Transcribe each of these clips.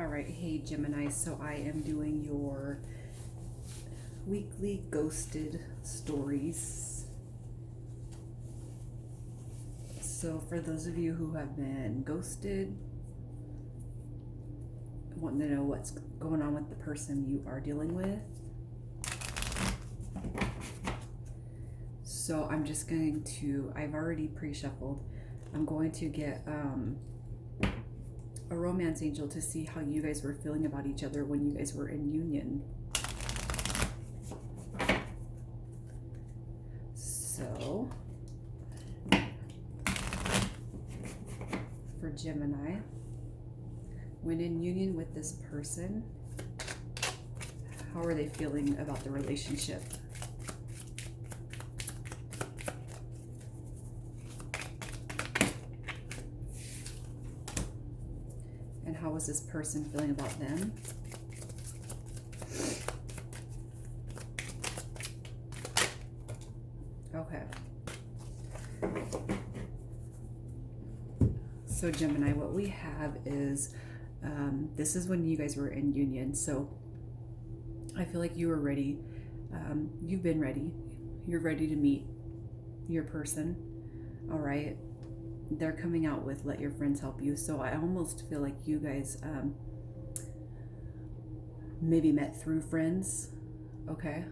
Alright, hey Gemini, so I am doing your weekly ghosted stories. So for those of you who have been ghosted, wanting to know what's going on with the person you are dealing with. So I'm just going to, I've already pre-shuffled. I'm going to get a romance angel to see how you guys were feeling about each other when you guys were in union. So for Gemini, when in union with this person, how are they feeling about the relationship? And how was this person feeling about them? Okay. So Gemini, what we have is, this is when you guys were in union. So I feel like you were ready. You've been ready. You're ready to meet your person. All right. They're coming out with let your friends help you. So I almost feel like you guys maybe met through friends. Okay.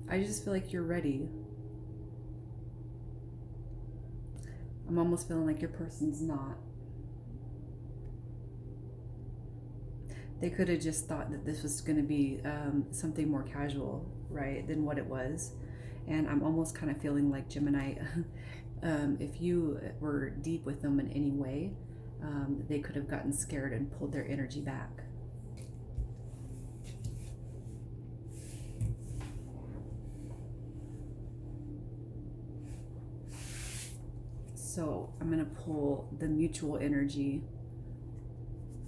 I just feel like you're ready. I'm almost feeling like your person's not. They could have just thought that this was going to be something more casual, right, than what it was. And I'm almost kind of feeling like Gemini, if you were deep with them in any way, they could have gotten scared and pulled their energy back. So I'm going to pull the mutual energy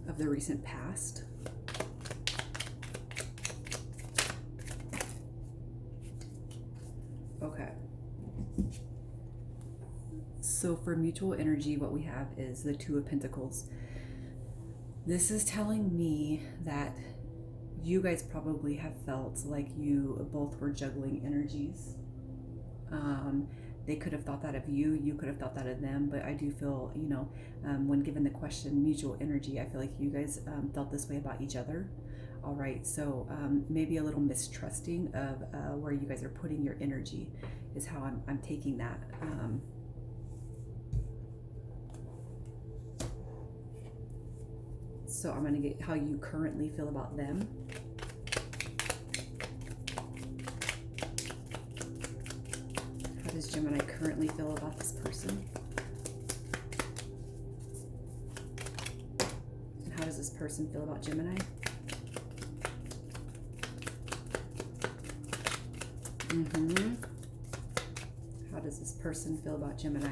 of the recent past. Okay. So for mutual energy, what we have is the Two of Pentacles. This is telling me that you guys probably have felt like you both were juggling energies. They could have thought that of you, you could have thought that of them, but I do feel, you know, when given the question, mutual energy, I feel like you guys felt this way about each other. All right, so maybe a little mistrusting of where you guys are putting your energy is how I'm taking that. So I'm going to get how you currently feel about them. How does Gemini currently feel about this person? And how does this person feel about Gemini? How does this person feel about Gemini?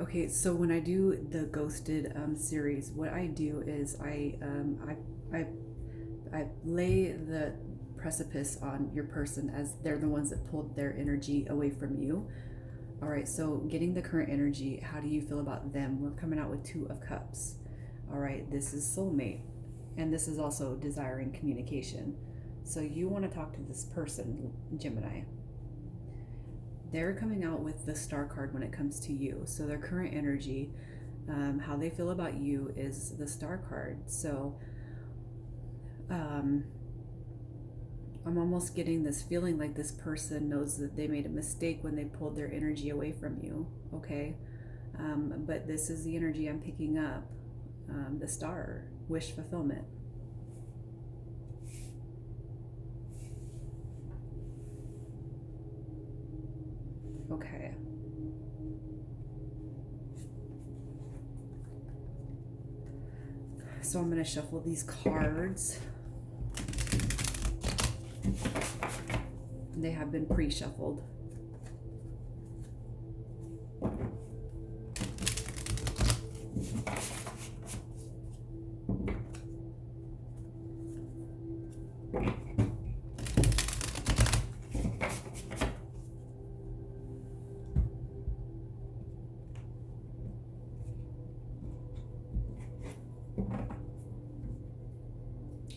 Okay, so when I do the ghosted series, what I do is I lay the precipice on your person as they're the ones that pulled their energy away from you. All right, so getting the current energy, how do you feel about them? We're coming out with Two of Cups. All right, this is soulmate, and this is also desiring communication. So you want to talk to this person, Gemini. They're coming out with the Star card when it comes to you. So their current energy, how they feel about you is the Star card. So I'm almost getting this feeling like this person knows that they made a mistake when they pulled their energy away from you, okay? But this is the energy I'm picking up, the Star, wish fulfillment. Okay. So I'm going to shuffle these cards. They have been pre-shuffled.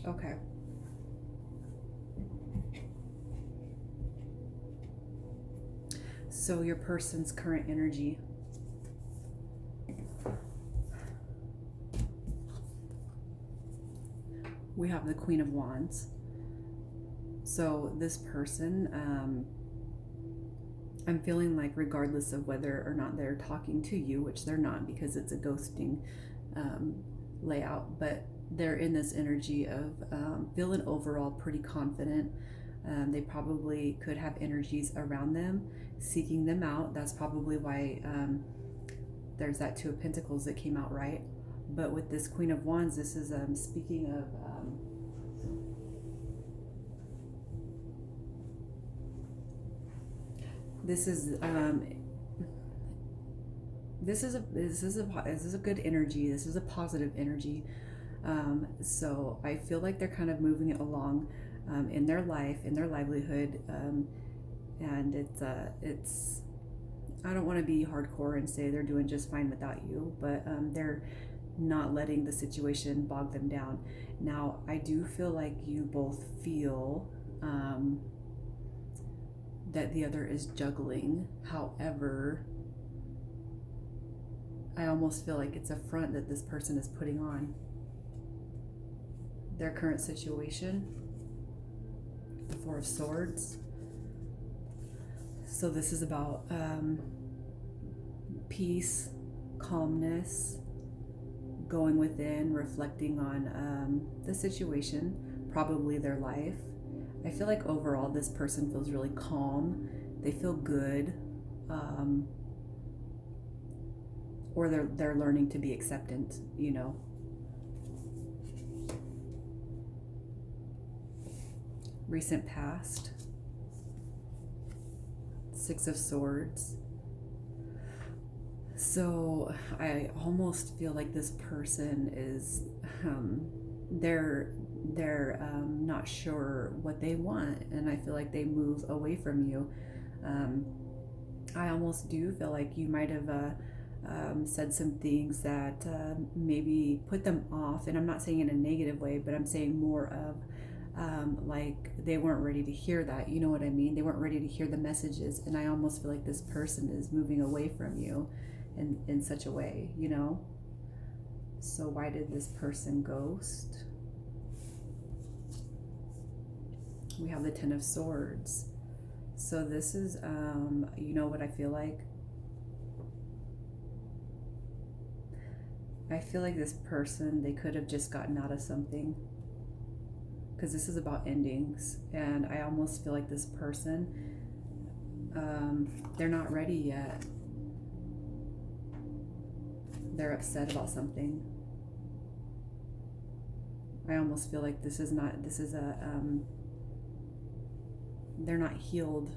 Okay. So your person's current energy. We have the Queen of Wands. So this person, I'm feeling like regardless of whether or not they're talking to you, which they're not because it's a ghosting layout, but they're in this energy of feeling overall pretty confident. They probably could have energies around them, seeking them out. That's probably why there's that Two of Pentacles that came out, right? But with this Queen of Wands, this is speaking of this is a good energy. This is a positive energy. So I feel like they're kind of moving it along in their life, in their livelihood, and it's. I don't want to be hardcore and say they're doing just fine without you, but they're not letting the situation bog them down. Now, I do feel like you both feel that the other is juggling. However, I almost feel like it's a front that this person is putting on their current situation. The Four of Swords. So this is about peace, calmness, going within, reflecting on the situation, probably their life. I feel like overall this person feels really calm. They feel good. Or they're learning to be acceptant, you know. Recent past. Six of Swords. So I almost feel like this person is they're not sure what they want, and I feel like they move away from you. I almost do feel like you might have said some things that maybe put them off, and I'm not saying in a negative way, but I'm saying more of like they weren't ready to hear that, you know what I mean? They weren't ready to hear the messages, and I almost feel like this person is moving away from you in such a way, you know? So why did this person ghost? We have the Ten of Swords. So this is, you know what I feel like? I feel like this person, they could have just gotten out of something, because this is about endings, and I almost feel like this person, they're not ready yet. They're upset about something. I almost feel like they're not healed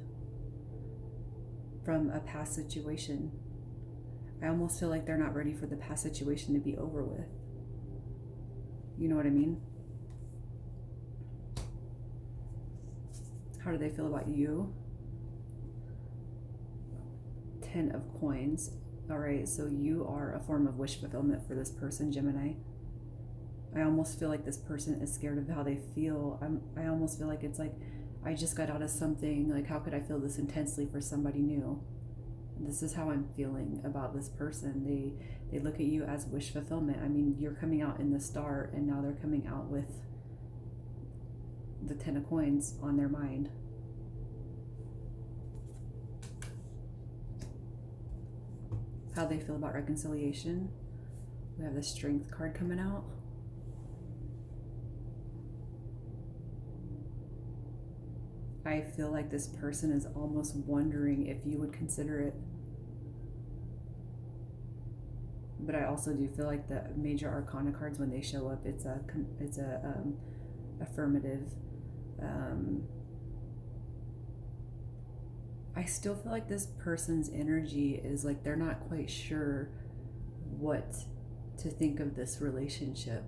from a past situation. I almost feel like they're not ready for the past situation to be over with. You know what I mean? How do they feel about you? Ten of Coins. All right, so you are a form of wish fulfillment for this person, Gemini. I almost feel like this person is scared of how they feel. I almost feel like it's like, I just got out of something. Like, how could I feel this intensely for somebody new? This is how I'm feeling about this person. They look at you as wish fulfillment. I mean, you're coming out in the Star, and now they're coming out with the Ten of Coins on their mind. How they feel about reconciliation. We have the Strength card coming out. I feel like this person is almost wondering if you would consider it. But I also do feel like the major arcana cards, when they show up, it's a affirmative. I still feel like this person's energy is like they're not quite sure what to think of this relationship.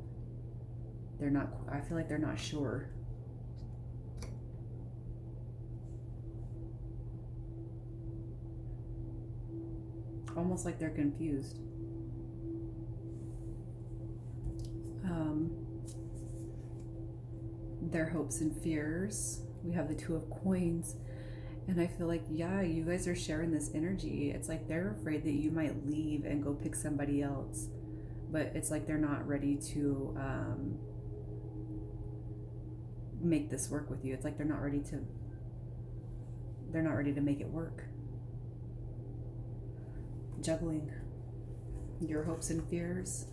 I feel like they're not sure. Almost like they're confused. their hopes and fears. We have the Two of Coins. And I feel like, yeah, you guys are sharing this energy. It's like they're afraid that you might leave and go pick somebody else. But it's like they're not ready to make this work with you. It's like they're not ready to make it work. Juggling your hopes and fears.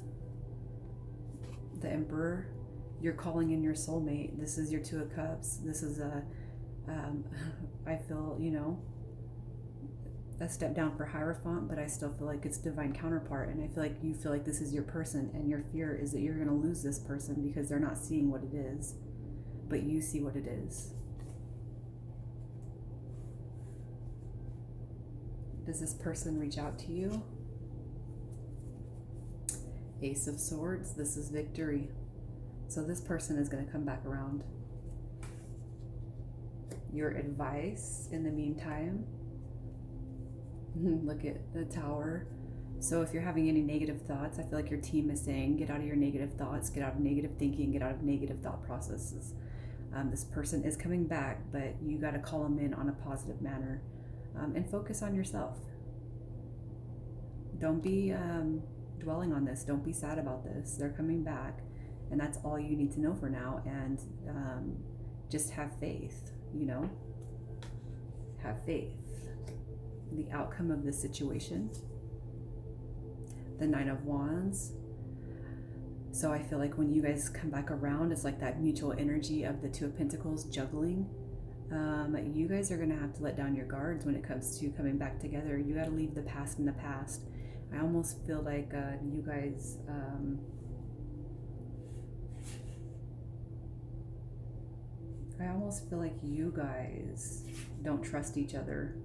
The Emperor. You're calling in your soulmate. This is your Two of Cups. This is I feel, a step down for Hierophant, but I still feel like it's divine counterpart. And I feel like you feel like this is your person, and your fear is that you're going to lose this person because they're not seeing what it is, but you see what it is. Does this person reach out to you? Ace of Swords. This is victory. So this person is going to come back around. Your advice in the meantime. Look at the Tower. So if you're having any negative thoughts, I feel like your team is saying, get out of your negative thoughts, get out of negative thinking, get out of negative thought processes. This person is coming back, but you got to call them in on a positive manner, and focus on yourself. Don't be dwelling on this. Don't be sad about this. They're coming back, and that's all you need to know for now. And just have faith, have faith. The outcome of this situation. The Nine of Wands. So I feel like when you guys come back around, it's like that mutual energy of the Two of Pentacles juggling. You guys are going to have to let down your guards when it comes to coming back together. You got to leave the past in the past. I almost feel like you guys... I almost feel like you guys don't trust each other,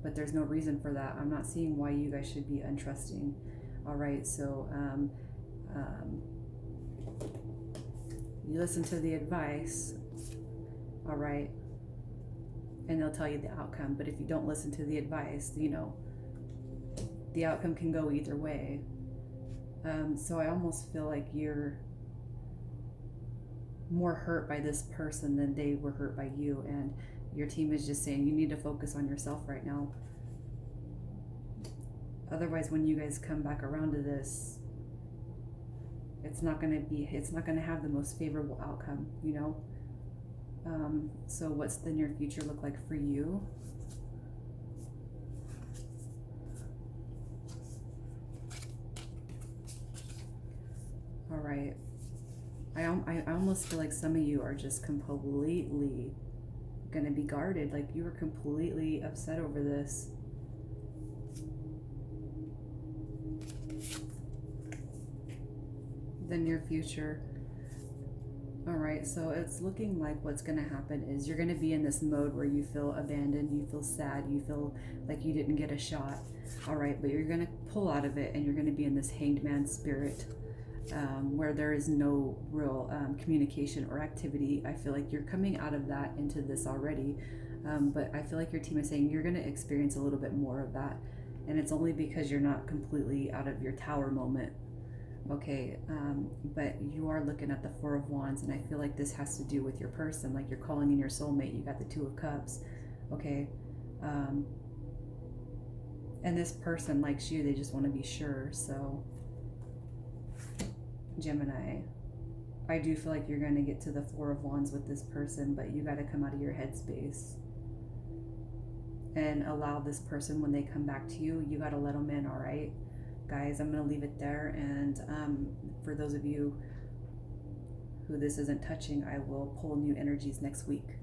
but there's no reason for that. I'm not seeing why you guys should be untrusting. All right, so you listen to the advice, all right, and they'll tell you the outcome. But if you don't listen to the advice, the outcome can go either way. So I almost feel like you're more hurt by this person than they were hurt by you, and your team is just saying you need to focus on yourself right now. Otherwise, when you guys come back around to this, it's not going to have the most favorable outcome, so what's the near future look like for you? All right. I almost feel like some of you are just completely going to be guarded. Like you were completely upset over this. The near future. All right, so it's looking like what's going to happen is you're going to be in this mode where you feel abandoned, you feel sad, you feel like you didn't get a shot. All right, but you're going to pull out of it, and you're going to be in this hanged man spirit. Where there is no real communication or activity. I feel like you're coming out of that into this already, but I feel like your team is saying you're going to experience a little bit more of that, and it's only because you're not completely out of your Tower moment. Okay, but you are looking at the Four of Wands, and I feel like this has to do with your person, like you're calling in your soulmate. You got the Two of Cups. Okay, and this person likes you, they just want to be sure. So Gemini, I do feel like you're going to get to the Four of Wands with this person, but you got to come out of your headspace and allow this person, when they come back to you, you got to let them in. All right, guys, I'm going to leave it there. And for those of you who this isn't touching, I will pull new energies next week.